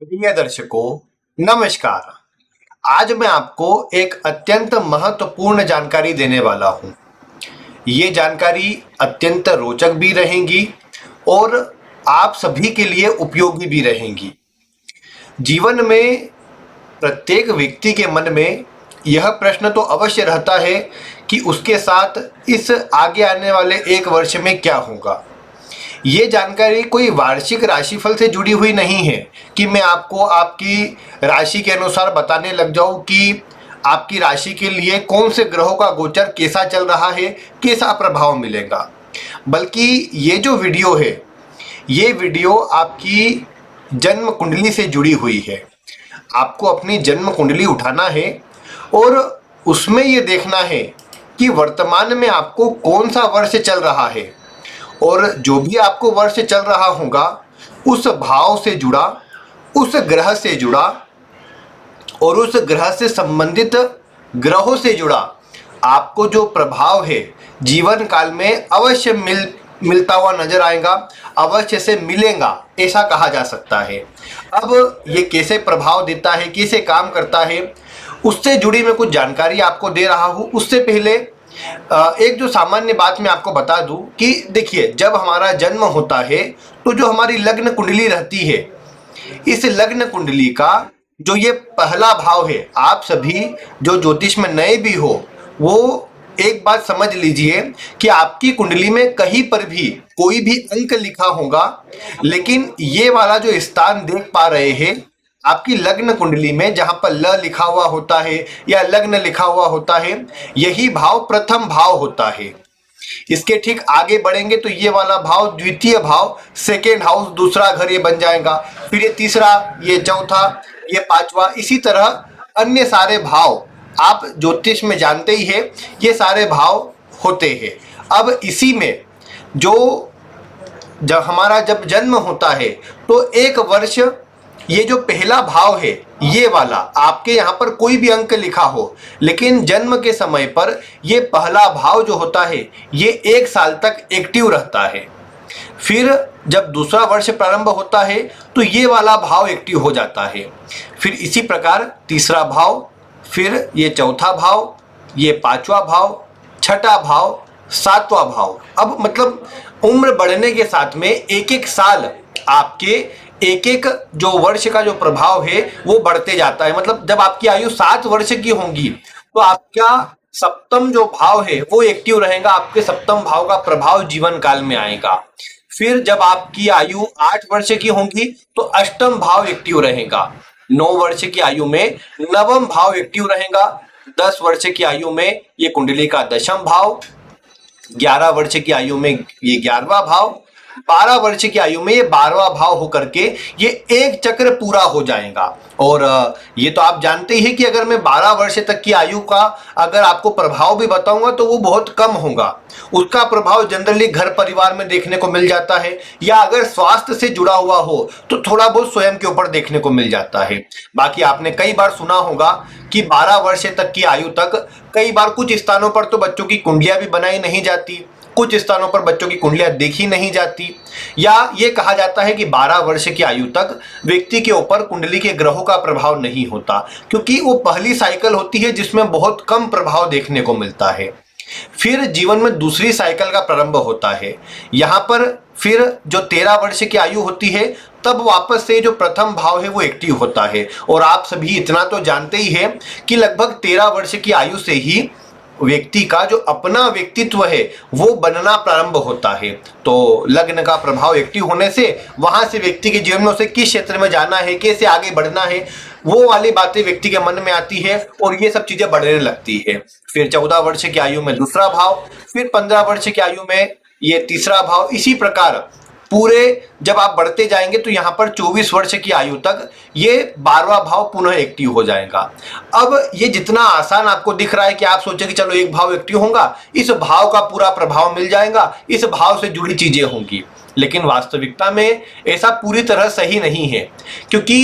प्रिय दर्शकों, नमस्कार। आज मैं आपको एक अत्यंत महत्वपूर्ण जानकारी देने वाला हूँ। ये जानकारी अत्यंत रोचक भी रहेंगी और आप सभी के लिए उपयोगी भी रहेंगी। जीवन में प्रत्येक व्यक्ति के मन में यह प्रश्न तो अवश्य रहता है कि उसके साथ इस आगे आने वाले एक वर्ष में क्या होगा। ये जानकारी कोई वार्षिक राशिफल से जुड़ी हुई नहीं है कि मैं आपको आपकी राशि के अनुसार बताने लग जाऊं कि आपकी राशि के लिए कौन से ग्रहों का गोचर कैसा चल रहा है, कैसा प्रभाव मिलेगा। बल्कि ये जो वीडियो है, ये वीडियो आपकी जन्म कुंडली से जुड़ी हुई है। आपको अपनी जन्म कुंडली उठाना है और उसमें ये देखना है कि वर्तमान में आपको कौन सा वर्ष चल रहा है और जो भी आपको वर्ष चल रहा होगा उस भाव से जुड़ा, उस ग्रह से जुड़ा और उस ग्रह से संबंधित ग्रहों से जुड़ा आपको जो प्रभाव है जीवन काल में अवश्य मिलता हुआ नजर आएगा, अवश्य से मिलेगा, ऐसा कहा जा सकता है। अब ये कैसे प्रभाव देता है, कैसे काम करता है, उससे जुड़ी मैं कुछ जानकारी आपको दे रहा हूँ। उससे पहले एक जो सामान्य बात मैं आपको बता दूं कि देखिए, जब हमारा जन्म होता है तो जो हमारी लग्न कुंडली रहती है, इस लग्न कुंडली का जो ये पहला भाव है, आप सभी जो ज्योतिष में नए भी हो वो एक बात समझ लीजिए कि आपकी कुंडली में कहीं पर भी कोई भी अंक लिखा होगा, लेकिन ये वाला जो स्थान देख पा रहे हैं आपकी लग्न कुंडली में, जहां पर ल लिखा हुआ होता है या लग्न लिखा हुआ होता है, यही भाव प्रथम भाव होता है। इसके ठीक आगे बढ़ेंगे तो ये वाला भाव द्वितीय भाव, सेकेंड हाउस, दूसरा घर ये बन जाएगा। फिर ये तीसरा, ये चौथा, ये पांचवा, इसी तरह अन्य सारे भाव आप ज्योतिष में जानते ही है, ये सारे भाव होते हैं। अब इसी में जब हमारा जन्म होता है तो एक वर्ष, ये जो पहला भाव है ये वाला, आपके यहाँ पर कोई भी अंक लिखा हो लेकिन जन्म के समय पर ये पहला भाव जो होता है ये एक साल तक एक्टिव रहता है। फिर जब दूसरा वर्ष प्रारंभ होता है तो ये वाला भाव एक्टिव हो जाता है। फिर इसी प्रकार तीसरा भाव, फिर ये चौथा भाव, ये पांचवा भाव, छठा भाव, सातवां भाव। अब मतलब उम्र बढ़ने के साथ में एक एक साल आपके एक एक जो वर्ष का जो प्रभाव है वो बढ़ते जाता है। मतलब जब आपकी आयु 7 वर्ष की होगी तो आपका सप्तम जो भाव है वो एक्टिव रहेगा, आपके सप्तम भाव का प्रभाव जीवन काल में आएगा। फिर जब आपकी आयु 8 वर्ष की होगी तो अष्टम भाव एक्टिव रहेगा। 9 वर्ष की आयु में नवम भाव एक्टिव रहेगा। 10 वर्ष की आयु में ये कुंडली का दशम भाव, 11 वर्ष की आयु में ये 11वां भाव, 12 वर्ष की आयु में ये 12वां भाव होकर के ये एक चक्र पूरा हो जाएगा। और ये तो आप जानते ही हैं कि अगर मैं 12 वर्ष तक की आयु का अगर आपको प्रभाव भी बताऊंगा तो वो बहुत कम होगा। उसका प्रभाव जनरली घर परिवार में देखने को मिल जाता है, या अगर स्वास्थ्य से जुड़ा हुआ हो तो थोड़ा बहुत स्वयं के ऊपर देखने को मिल जाता है। बाकी आपने कई बार सुना होगा कि 12 वर्ष तक की आयु तक कई बार कुछ स्थानों पर तो बच्चों की कुंडलियां भी बनाई नहीं जाती, कुछ स्थानों पर बच्चों की कुंडलियां देखी नहीं जाती, या ये कहा जाता है कि 12 वर्ष की आयु तक व्यक्ति के ऊपर कुंडली के ग्रहों का प्रभाव नहीं होता, क्योंकि वो पहली साइकिल होती है जिसमें बहुत कम प्रभाव देखने को मिलता है। फिर जीवन में दूसरी साइकिल का प्रारंभ होता है। यहाँ पर फिर जो 13 वर्ष की आयु होती है तब वापस से जो प्रथम भाव है वो एक्टिव होता है। और आप सभी इतना तो जानते ही हैं कि लगभग 13 वर्ष की आयु से ही व्यक्ति का जो अपना व्यक्तित्व है वो बनना प्रारंभ होता है। तो लग्न का प्रभाव एक्टिव होने से वहां से व्यक्ति के जीवन में उसे किस क्षेत्र में जाना है, कैसे आगे बढ़ना है, वो वाली बातें व्यक्ति के मन में आती है और ये सब चीजें बढ़ने लगती है। फिर 14 वर्ष की आयु में दूसरा भाव, फिर 15 वर्ष की आयु में ये तीसरा भाव। इसी प्रकार पूरे जब आप बढ़ते जाएंगे तो यहाँ पर 24 वर्ष की आयु तक ये 12वां भाव पुनः एक्टिव हो जाएगा। अब ये जितना आसान आपको दिख रहा है कि आप सोचे कि चलो एक भाव एक्टिव होगा, इस भाव का पूरा प्रभाव मिल जाएगा, इस भाव से जुड़ी चीजें होंगी, लेकिन वास्तविकता में ऐसा पूरी तरह सही नहीं है। क्योंकि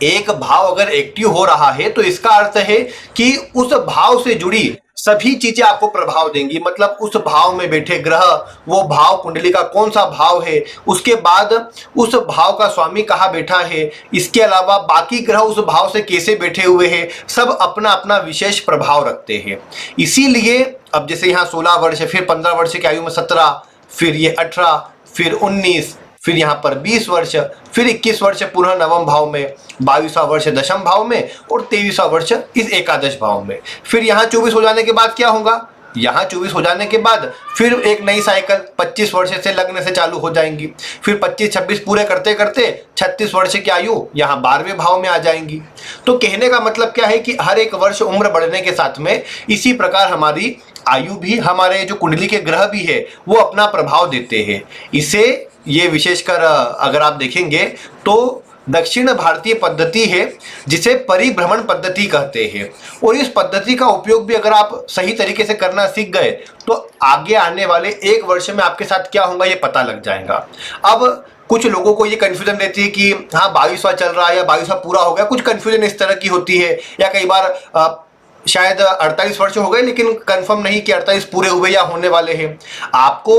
एक भाव अगर एक्टिव हो रहा है तो इसका अर्थ है कि उस भाव से जुड़ी सभी चीजें आपको प्रभाव देंगी। मतलब उस भाव में बैठे ग्रह, वो भाव कुंडली का कौन सा भाव है, उसके बाद उस भाव का स्वामी कहाँ बैठा है, इसके अलावा बाकी ग्रह उस भाव से कैसे बैठे हुए हैं, सब अपना अपना विशेष प्रभाव रखते हैं। इसीलिए अब जैसे यहाँ 16 वर्ष, फिर 15 वर्ष की आयु में 17, फिर ये 18, फिर 19, फिर यहाँ पर 20 वर्ष, फिर 21 वर्ष पुनः नवम भाव में, 22वां वर्ष दशम भाव में, और 23वां वर्ष इस एकादश भाव में। फिर यहाँ 24 हो जाने के बाद क्या होगा, यहाँ 24 हो जाने के बाद फिर एक नई साइकिल 25 वर्ष से लगने से चालू हो जाएंगी। फिर 25-26 पूरे करते करते 36 वर्ष की आयु यहाँ 12वें भाव में आ जाएंगी। तो कहने का मतलब क्या है कि हर एक वर्ष उम्र बढ़ने के साथ में इसी प्रकार हमारी आयु भी, हमारे जो कुंडली के ग्रह भी है, वो अपना प्रभाव देते हैं। इसे ये विशेषकर अगर आप देखेंगे तो दक्षिण भारतीय पद्धति है जिसे परिभ्रमण पद्धति कहते हैं। और इस पद्धति का उपयोग भी अगर आप सही तरीके से करना सीख गए तो आगे आने वाले एक वर्ष में आपके साथ क्या होगा ये पता लग जाएगा। अब कुछ लोगों को ये कन्फ्यूजन रहती है कि हाँ 22वां चल रहा है या 22वां पूरा हो गया, कुछ कन्फ्यूजन इस तरह की होती है। या कई बार शायद 48 वर्ष हो गए लेकिन कंफर्म नहीं कि 48 पूरे हुए या होने वाले हैं। आपको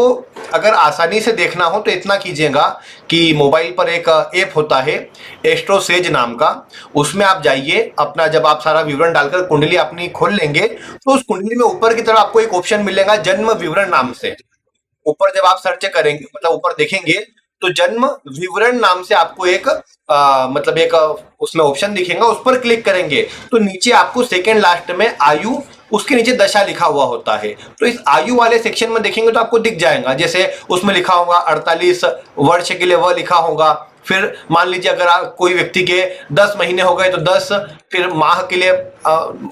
अगर आसानी से देखना हो तो इतना कीजिएगा कि मोबाइल पर एक ऐप होता है एस्ट्रोसेज नाम का, उसमें आप जाइए, अपना जब आप सारा विवरण डालकर कुंडली अपनी खोल लेंगे तो उस कुंडली में ऊपर की तरफ आपको एक ऑप्शन मिलेगा जन्म विवरण नाम से। ऊपर जब आप सर्च करेंगे, मतलब ऊपर देखेंगे तो जन्म विवरण नाम से आपको एक मतलब एक उसमें ऑप्शन दिखेगा, उस पर क्लिक करेंगे तो नीचे आपको सेकेंड लास्ट में आयु, उसके नीचे दशा लिखा हुआ होता है। तो इस आयु वाले सेक्शन में देखेंगे तो आपको दिख जाएगा, जैसे उसमें लिखा होगा 48 वर्ष के लिए वह लिखा होगा। फिर मान लीजिए अगर कोई व्यक्ति के 10 महीने हो गए तो 10, फिर माह के लिए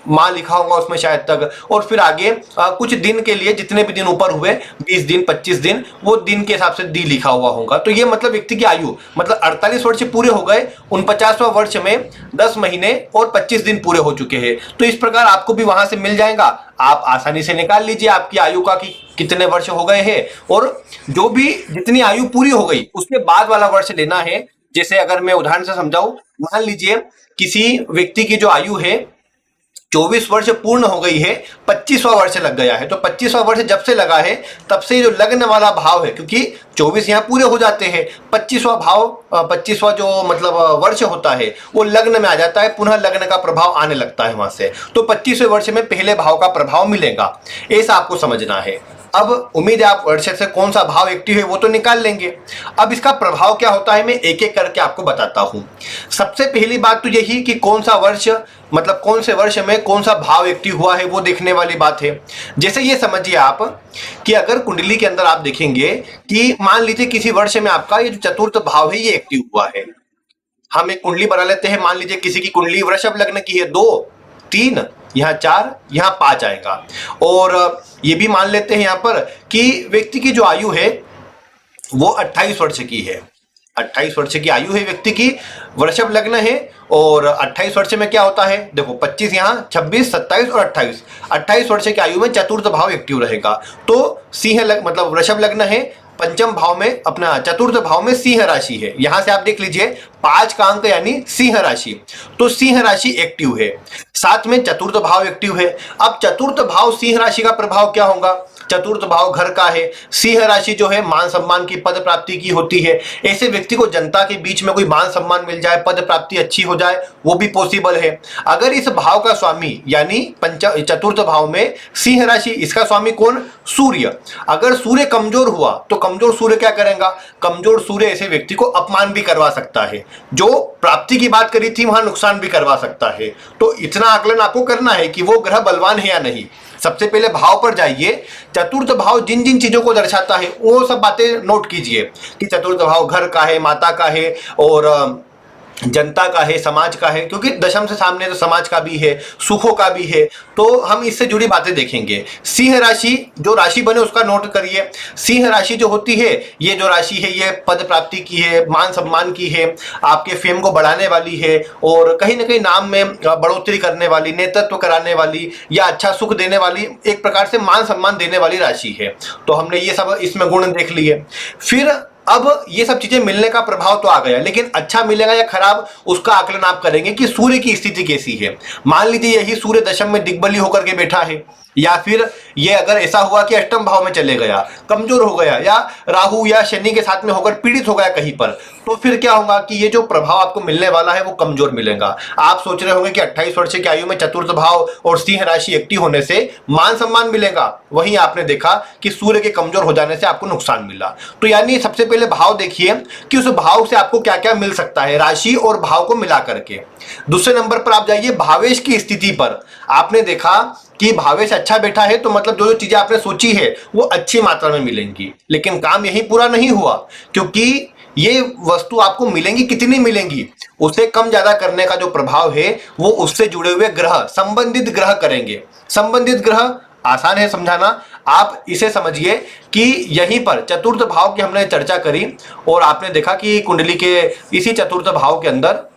माह लिखा होगा उसमें शायद तक, और फिर आगे कुछ दिन के लिए जितने भी दिन ऊपर हुए 20 दिन 25 दिन, वो दिन के हिसाब से दी लिखा हुआ होगा। तो ये मतलब व्यक्ति की आयु, मतलब 48 वर्ष पूरे हो गए, 49वां वर्ष में 10 महीने और 25 दिन पूरे हो चुके हैं। तो इस प्रकार आपको भी वहां से मिल जाएगा, आप आसानी से निकाल लीजिए आपकी आयु का कि कितने वर्ष हो गए हैं, और जो भी जितनी आयु पूरी हो गई उसके बाद वाला वर्ष लेना है। जैसे अगर मैं उदाहरण से समझाऊं, मान लीजिए किसी व्यक्ति की जो आयु है 24 वर्ष पूर्ण हो गई है, 25वां वर्ष लग गया है, तो 25वां वर्ष जब से लगा है तब से जो लग्न वाला भाव है, क्योंकि 24 यहाँ पूरे हो जाते हैं, 25वां भाव 25वां जो मतलब वर्ष होता है वो लग्न में आ जाता है, पुनः लग्न का प्रभाव आने लगता है वहां से। तो 25वें वर्ष में पहले भाव का प्रभाव मिलेगा, ऐसा आपको समझना है। अब उम्मीद है आप वर्ष से कौन सा भाव एक्टिव है वो तो निकाल लेंगे। अब इसका प्रभाव क्या होता है मैं एक एक करके आपको बताता हूं। सबसे पहली बात तो यही कि कौन सा वर्ष, मतलब कौन से वर्ष में कौन सा भाव एक्टिव हुआ है वो देखने वाली बात है। जैसे ये समझिए आप कि अगर कुंडली के अंदर आप देखेंगे कि मान लीजिए किसी वर्ष में आपका ये जो चतुर्थ भाव है ये एक्टिव हुआ है। हम एक कुंडली बना लेते हैं, मान लीजिए किसी की कुंडली वृषभ लग्न की है, 2, 3, यहाँ 4, यहाँ 5 आएगा। और ये भी मान लेते हैं यहाँ पर कि व्यक्ति की जो आयु है वो 28 वर्ष की है। 28 वर्ष की आयु है व्यक्ति की, वृषभ लग्न है, और 28 वर्ष में क्या होता है, देखो 25 यहाँ, 26, 27 और 28, 28 वर्ष की आयु में चतुर्थ भाव एक्टिव रहेगा। तो सिंह मतलब वृषभ लग्न है, पंचम भाव में अपना चतुर्थ भाव में सिंह राशि है। यहां से आप देख लीजिए 5 का अंक यानी सिंह राशि, तो सिंह राशि एक्टिव है, साथ में चतुर्थ भाव एक्टिव है। अब चतुर्थ भाव सिंह राशि का प्रभाव क्या होगा, चतुर्थ भाव घर का है, सिंह राशि जो है मान सम्मान की, पद प्राप्ति की होती है। ऐसे व्यक्ति को जनता के बीच में कोई मान सम्मान मिल जाए, पद प्राप्ति अच्छी हो जाए, वो भी पॉसिबल है। अगर इस भाव का स्वामी यानी चतुर्थ भाव में सिंह राशि, इसका स्वामी कौन, सूर्य, अगर सूर्य कमजोर हुआ तो कमजोर सूर्य क्या करेगा, कमजोर सूर्य ऐसे व्यक्ति को अपमान भी करवा सकता है, जो प्राप्ति की बात करी थी वहां नुकसान भी करवा सकता है। तो इतना आकलन आपको करना है कि वो ग्रह बलवान है या नहीं। सबसे पहले भाव पर जाइए, चतुर्थ भाव जिन जिन चीजों को दर्शाता है वो सब बातें नोट कीजिए कि चतुर्थ भाव घर का है, माता का है, और जनता का है, समाज का है, क्योंकि दशम से सामने तो समाज का भी है, सुखों का भी है, तो हम इससे जुड़ी बातें देखेंगे। सिंह राशि जो राशि बने उसका नोट करिए। सिंह राशि जो होती है, ये जो राशि है ये पद प्राप्ति की है, मान सम्मान की है, आपके फेम को बढ़ाने वाली है, और कहीं ना कहीं नाम में बढ़ोतरी करने वाली, नेतृत्व कराने वाली, या अच्छा सुख देने वाली, एक प्रकार से मान सम्मान देने वाली राशि है। तो हमने ये सब इसमें गुण देख लिए। फिर अब ये सब चीजें मिलने का प्रभाव तो आ गया, लेकिन अच्छा मिलेगा या खराब उसका आकलन आप करेंगे कि सूर्य की स्थिति कैसी है। मान लीजिए यही सूर्य दशम में दिग्बली होकर के बैठा है, या फिर ये अगर ऐसा हुआ कि अष्टम भाव में चले गया, कमजोर हो गया, या राहु या शनि के साथ में होकर पीड़ित हो गया कहीं पर, तो फिर क्या होगा कि ये जो प्रभाव आपको मिलने वाला है वो कमजोर मिलेगा। आप सोच रहे होंगे कि 28 वर्ष की आयु में चतुर्थ भाव और सिंह राशि एक्टिव होने से मान सम्मान मिलेगा, वहीं आपने देखा कि सूर्य के कमजोर हो जाने से आपको नुकसान मिला। तो यानी सबसे पहले भाव देखिए कि उस भाव से आपको क्या क्या मिल सकता है, राशि और भाव को मिला करके। दूसरे नंबर पर आप जाइए भावेश की स्थिति पर। आपने देखा कि भावेश अच्छा बैठा है तो मतलब जो जो चीजें आपने सोची है वो अच्छी मात्रा में मिलेंगी, लेकिन काम यही पूरा नहीं हुआ, क्योंकि ये वस्तु आपको मिलेंगी, कितनी मिलेंगी, उसे कम ज्यादा करने का जो प्रभाव है वो उससे जुड़े हुए ग्रह, संबंधित ग्रह करेंगे। संबंधित ग्रह आसान है समझाना, आप इसे समझिए कि यहीं पर चतुर्थ भाव की हमने चर्चा करी और आपने देखा कि कुंडली के इसी चतुर्थ भाव के अंदर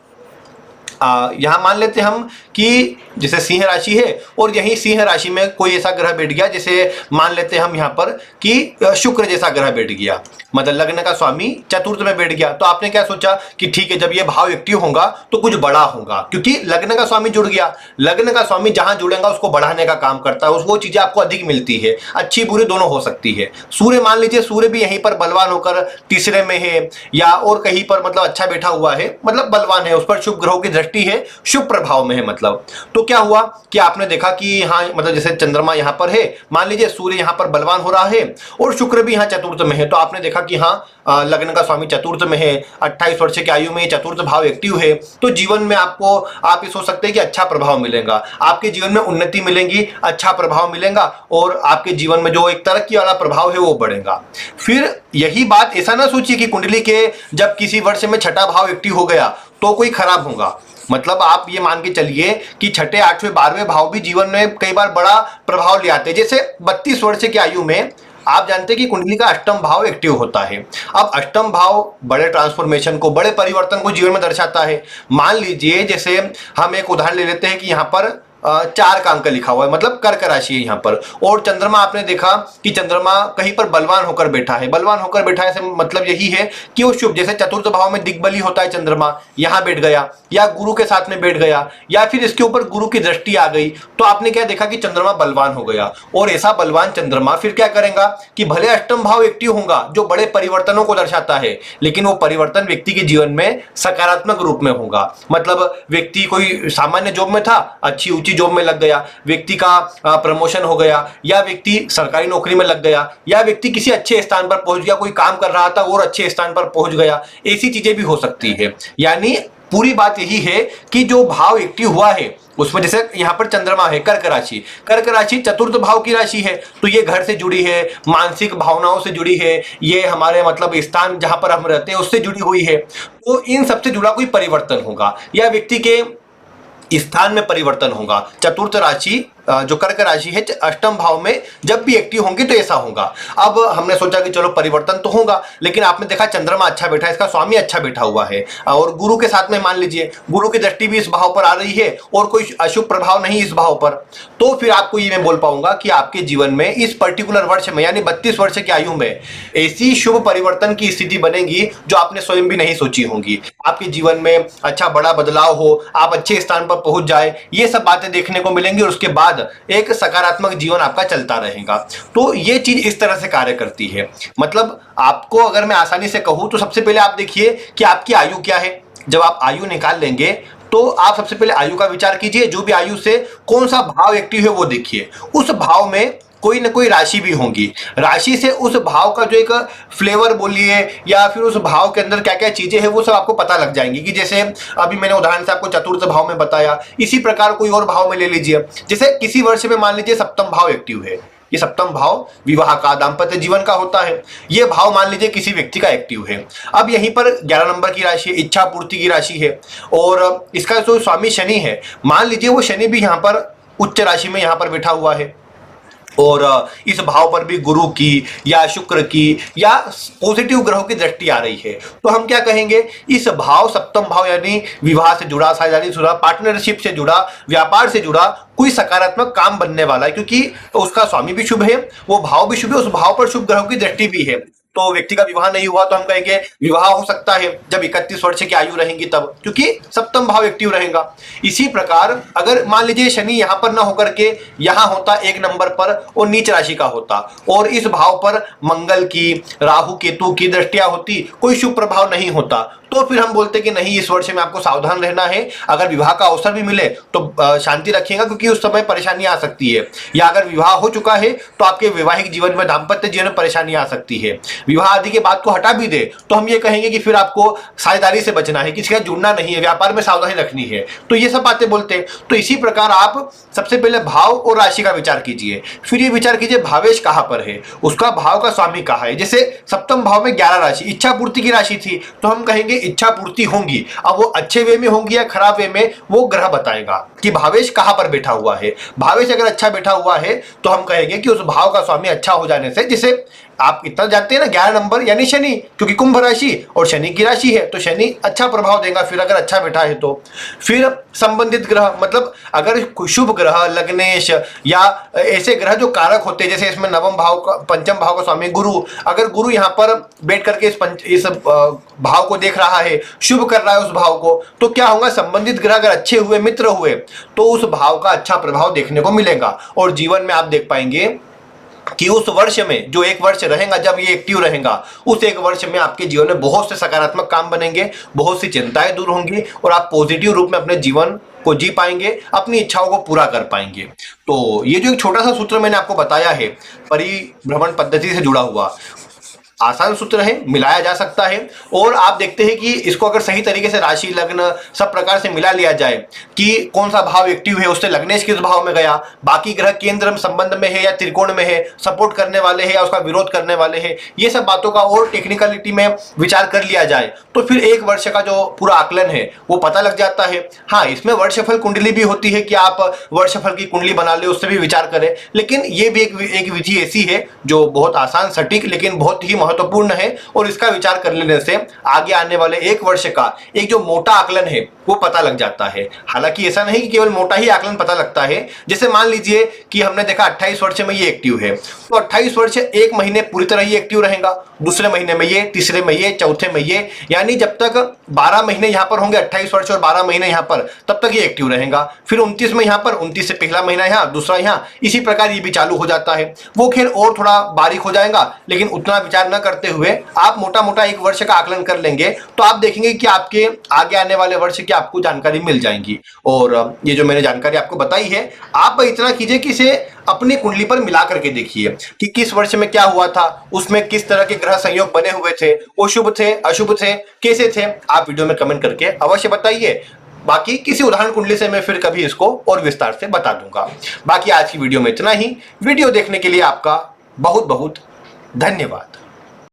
यहां मान लेते हम कि जैसे सिंह राशि है और यही सिंह राशि में कोई ऐसा ग्रह बैठ गया, जैसे मान लेते हम यहां पर कि शुक्र जैसा ग्रह बैठ गया, मतलब लग्न का स्वामी चतुर्थ में बैठ गया। तो आपने क्या सोचा कि ठीक है, जब ये भाव एक्टिव होगा तो कुछ बड़ा होगा, क्योंकि लग्न का स्वामी जुड़ गया। लग्न का स्वामी जहां जुड़ेगा उसको बढ़ाने का काम करता है, वो चीजें आपको अधिक मिलती है, अच्छी बुरी दोनों हो सकती है। सूर्य मान लीजिए, सूर्य भी यहीं पर बलवान होकर तीसरे में है या और कहीं पर मतलब अच्छा बैठा हुआ है, मतलब बलवान है, उस पर शुभ ग्रहों की दृष्टि है, शुभ प्रभाव में है मतलब। तो क्या हुआ कि आपने देखा कि हाँ, मतलब जैसे चंद्रमा यहां पर है, मान लीजिए सूर्य यहां पर बलवान हो रहा है और शुक्र भी यहां चतुर्थ में है, तो आपने देखा कि हाँ, लग्न का स्वामी चतुर्थ में है, 28 वर्ष की आयु में चतुर्थ भाव एक्टिव है, तो जीवन में आपको, आप ये सोच सकते हैं कि अच्छा प्रभाव मिलेगा, आपके जीवन में उन्नति मिलेगी, अच्छा प्रभाव मिलेगा और आपके जीवन में जो एक तरक्की वाला प्रभाव है वो बढ़ेगा। फिर यही बात ऐसा ना सोचिए कि कुंडली के जब किसी वर्ष में छठा भाव एक्टिव हो गया तो कोई खराब होगा। मतलब आप ये मान के चलिए कि छठे, आठवें, 12वें भाव भी जीवन में कई बार बड़ा प्रभाव ले आते हैं। जैसे 32 वर्ष की आयु में आप जानते हैं कि कुंडली का अष्टम भाव एक्टिव होता है। अब अष्टम भाव बड़े ट्रांसफॉर्मेशन को, बड़े परिवर्तन को जीवन में दर्शाता है। मान लीजिए जैसे हम एक उदाहरण ले लेते हैं कि यहाँ पर 4 का अंक लिखा हुआ है, मतलब कर्क राशि है यहाँ पर, और चंद्रमा आपने देखा कि चंद्रमा कहीं पर बलवान होकर बैठा है। बलवान होकर बैठा है से मतलब यही है कि वो शुभ, जैसे चतुर्थ भाव में दिग्बली होता है चंद्रमा, यहाँ बैठ गया या गुरु के साथ में बैठ गया या फिर इसके ऊपर गुरु की दृष्टि आ गई, तो आपने क्या देखा कि चंद्रमा बलवान हो गया। और ऐसा बलवान चंद्रमा फिर क्या करेगा कि भले अष्टम भाव एक्टिव होगा जो बड़े परिवर्तनों को दर्शाता है, लेकिन वो परिवर्तन व्यक्ति के जीवन में सकारात्मक रूप में होगा। मतलब व्यक्ति कोई सामान्य जॉब में था, अच्छी ऊंची जॉब में लग गया, व्यक्ति का प्रमोशन हो गया, या व्यक्ति सरकारी नौकरी में लग गया, या व्यक्ति किसी अच्छे स्थान पर पहुंच गया, कोई काम कर रहा था और अच्छे स्थान पर पहुंच गया, ऐसी चीजें भी हो सकती है। यानी पूरी बात यही है कि जो भाव एक्टिव हुआ है उसमें, जैसे यहाँ पर चंद्रमा है कर्क राशि, कर्क राशि चतुर्थ भाव की राशि है, तो ये घर से जुड़ी है, मानसिक भावनाओं से जुड़ी है, ये हमारे मतलब स्थान जहां पर हम रहते हैं उससे जुड़ी हुई है। तो इन सबसे जुड़ा कोई परिवर्तन होगा या व्यक्ति के स्थान में परिवर्तन होगा। चतुर्थ राशि जो कर्क राशि है अष्टम भाव में जब भी एक्टिव होंगे तो ऐसा होगा। अब हमने सोचा कि चलो परिवर्तन तो होगा, लेकिन आपने देखा चंद्रमा अच्छा बैठा है, इसका स्वामी अच्छा बैठा हुआ है और गुरु के साथ में मान लीजिए गुरु की दृष्टि भी इस भाव पर आ रही है और कोई अशुभ प्रभाव नहीं इस भाव पर, तो फिर आपको ये मैं बोल पाऊंगा कि आपके जीवन में इस पर्टिकुलर वर्ष में यानी 32 वर्ष की आयु में ऐसी शुभ परिवर्तन की स्थिति बनेगी जो आपने स्वयं भी नहीं सोची होंगी। आपके जीवन में अच्छा बड़ा बदलाव हो, आप अच्छे स्थान पर पहुंच जाए, ये सब बातें देखने को मिलेंगी और उसके बाद एक सकारात्मक जीवन आपका चलता रहेगा। तो ये चीज इस तरह से कार्य करती है। मतलब आपको अगर मैं आसानी से कहूं तो सबसे पहले आप देखिए कि आपकी आयु क्या है। जब आप आयु निकाल लेंगे तो आप सबसे पहले आयु का विचार कीजिए, जो भी आयु से कौन सा भाव एक्टिव है वो देखिए, उस भाव में कोई ना कोई राशि भी होंगी, राशि से उस भाव का जो एक फ्लेवर बोलिए या फिर उस भाव के अंदर क्या क्या चीजें हैं वो सब आपको पता लग जाएंगी। कि जैसे अभी मैंने उदाहरण से आपको चतुर्थ भाव में बताया, इसी प्रकार कोई और भाव में ले लीजिए। जैसे किसी वर्ष में मान लीजिए सप्तम भाव एक्टिव है, ये सप्तम भाव विवाह का, दाम्पत्य जीवन का होता है। ये भाव मान लीजिए किसी व्यक्ति का एक्टिव है। अब यहीं पर 11 नंबर की राशि है, इच्छा पूर्ति की राशि है और इसका जो स्वामी शनि है, मान लीजिए वो शनि भी यहाँ पर उच्च राशि में यहाँ पर बैठा हुआ है और इस भाव पर भी गुरु की या शुक्र की या पॉजिटिव ग्रहों की दृष्टि आ रही है। तो हम क्या कहेंगे, इस भाव सप्तम भाव यानी विवाह से जुड़ा, साझेदारी से जुड़ा, पार्टनरशिप से जुड़ा, व्यापार से जुड़ा कोई सकारात्मक काम बनने वाला है, क्योंकि उसका स्वामी भी शुभ है, वो भाव भी शुभ है, उस भाव पर शुभ ग्रहों की दृष्टि भी है। तो व्यक्ति का विवाह नहीं हुआ तो हम कहेंगे विवाह हो सकता है जब 31 वर्ष की आयु रहेंगी तब, क्योंकि सप्तम भाव एक्टिव रहेगा। इसी प्रकार अगर मान लीजिए शनि यहां पर ना होकर के यहां होता 1 नंबर पर और नीच राशि का होता और इस भाव पर मंगल की, राहु केतु की दृष्टियां होती, कोई शुभ प्रभाव नहीं होता, तो फिर हम बोलते कि नहीं इस वर्ष में आपको सावधान रहना है। अगर विवाह का अवसर भी मिले तो शांति रखिएगा, क्योंकि उस समय परेशानी आ सकती है। या अगर विवाह हो चुका है तो आपके वैवाहिक जीवन में, दाम्पत्य जीवन में परेशानी आ सकती है। विवाह आदि के बात को हटा भी दे तो हम ये कहेंगे कि फिर आपको साझेदारी से बचना है, किसी का जुड़ना नहीं है, व्यापार में सावधानी रखनी है। तो ये सब बातें बोलते हैं। तो इसी प्रकार आप सबसे पहले भाव और राशि का विचार कीजिए, फिर ये विचार कीजिए भावेश कहां पर है, उसका भाव का स्वामी कहां है। जैसे सप्तम भाव में 11 राशि इच्छा पूर्ति की राशि थी, तो हम कहेंगे इच्छा पूर्ति होंगी। अब वो अच्छे वे में होंगी या खराब वे में, वो ग्रह बताएगा कि भावेश कहां पर बैठा हुआ है। भावेश अगर अच्छा बैठा हुआ है तो हम कहेंगे कि उस भाव का स्वामी अच्छा हो जाने से, जिसे आप इतना जानते हैं ना 11 नंबर यानी शनि, क्योंकि कुंभ राशि और शनि की राशि है तो शनि अच्छा प्रभाव देगा फिर अगर अच्छा बैठा है तो। फिर संबंधित ग्रह, मतलब अगर शुभ ग्रह, लग्नेश या ऐसे ग्रह जो कारक होते हैं, जैसे इसमें नवम भाव का, पंचम भाव का स्वामी गुरु, अगर गुरु यहाँ पर बैठ करके इस भाव को देख रहा है, शुभ कर रहा है उस भाव को, तो क्या होगा, संबंधित ग्रह अगर अच्छे हुए, मित्र हुए, तो उस भाव का अच्छा प्रभाव देखने को मिलेगा। और जीवन में आप देख पाएंगे कि उस वर्ष में जो 1 वर्ष रहेगा, जब ये एक्टिव रहेगा, उस 1 वर्ष में आपके जीवन में बहुत से सकारात्मक काम बनेंगे, बहुत सी चिंताएं दूर होंगी और आप पॉजिटिव रूप में अपने जीवन को जी पाएंगे, अपनी इच्छाओं को पूरा कर पाएंगे। तो ये जो एक छोटा सा सूत्र मैंने आपको बताया है परिभ्रमण पद्धति से जुड़ा हुआ, आसान सूत्र है, मिलाया जा सकता है। और आप देखते हैं कि इसको अगर सही तरीके से राशि, लग्न सब प्रकार से मिला लिया जाए कि कौन सा भाव एक्टिव है, उससे लग्नेश किस भाव में गया, बाकी ग्रह केंद्र संबंध में है या त्रिकोण में है, सपोर्ट करने वाले हैं या उसका विरोध करने वाले हैं, ये सब बातों का और टेक्निकलिटी में विचार कर लिया जाए तो फिर 1 वर्ष का जो पूरा आकलन है वो पता लग जाता है। हाँ, इसमें वर्षफल कुंडली भी होती है कि आप वर्षफल की कुंडली बना ले, उससे भी विचार करें, लेकिन ये भी एक विधि ऐसी है जो बहुत आसान, सटीक, लेकिन बहुत ही महत्वपूर्ण है। और इसका विचार कर लेने से आगे आने वाले 1 वर्ष का एक जो मोटा आकलन है वो पता लग जाता है। हालांकि ऐसा नहीं कि केवल मोटा ही आकलन पता लगता है। जैसे मान लीजिए कि हमने देखा 28 वर्ष में ये एक्टिव है, तो 28 वर्ष 1 महीने पूरी तरह ये एक्टिव रहेगा, दूसरे महीने में ये, तीसरे में ये, चौथे में ये, यानी जब तक 12 महीने यहाँ पर होंगे, 28 वर्ष और 12 महीने यहाँ पर, तब तक ये एक्टिव रहेगा। फिर 29 में यहाँ पर, 29 से पहला महीना यहाँ, दूसरा यहाँ, इसी प्रकार ये भी चालू हो जाता है। वो खेल और थोड़ा बारीक हो जाएगा, लेकिन उतना विचार न करते हुए आप मोटा मोटा 1 वर्ष का आकलन कर लेंगे तो आप देखेंगे कि आपके आगे आने वाले वर्ष की आपको जानकारी मिल जाएगी। और ये जो मैंने जानकारी आपको बताई है, आप इतना कीजिए कि इसे अपनी कुंडली पर मिला करके देखिए कि किस वर्ष में क्या हुआ था, उसमें किस तरह के ग्रह संयोग बने हुए थे, वो शुभ थे, अशुभ थे, कैसे थे। आप वीडियो में कमेंट करके अवश्य बताइए। बाकी किसी उदाहरण कुंडली से मैं फिर कभी इसको और विस्तार से बता दूंगा। बाकी आज की वीडियो में इतना ही। वीडियो देखने के लिए आपका बहुत बहुत धन्यवाद।